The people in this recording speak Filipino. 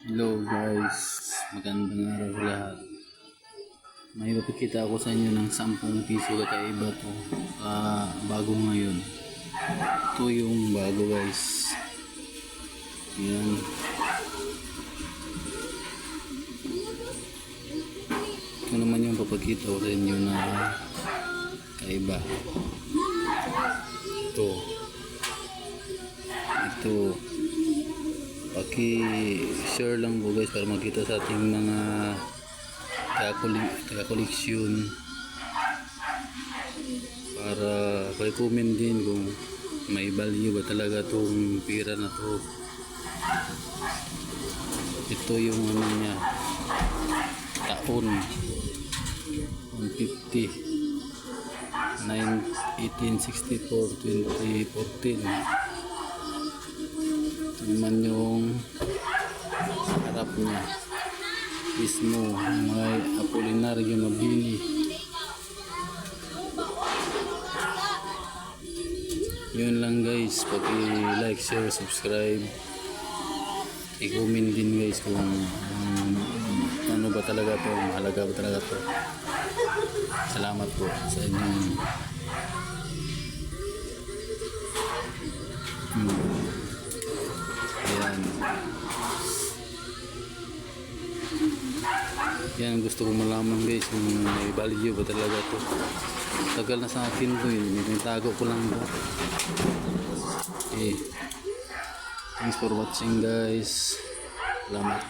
Hello guys, magandang araw sa lahat. May papakita ako sa inyo ng 10 piso kakaiba to bago ngayon. Ito yung bago guys. Yan. Ito naman yung papakita ko sa inyo na kaiba. Ito paki-share lang po guys para makita sa ating mga taga-koleksyon, para paki-comment din kung may value ba talaga itong pira na to. Ito yung ano niya, taon 150 1864 2014. Naman yung harap niya mismo, may Apolinario Mabini. Yun lang guys, paki-like, share, subscribe, i-comment din guys kung ano ba talaga to, mahalaga ba talaga to. Salamat po sa inyong yan, gusto ko malaman guys kung may value ba talaga to. Tagal na sa akin to yun, tago ko lang ba. Okay, thanks for watching guys. Salamat.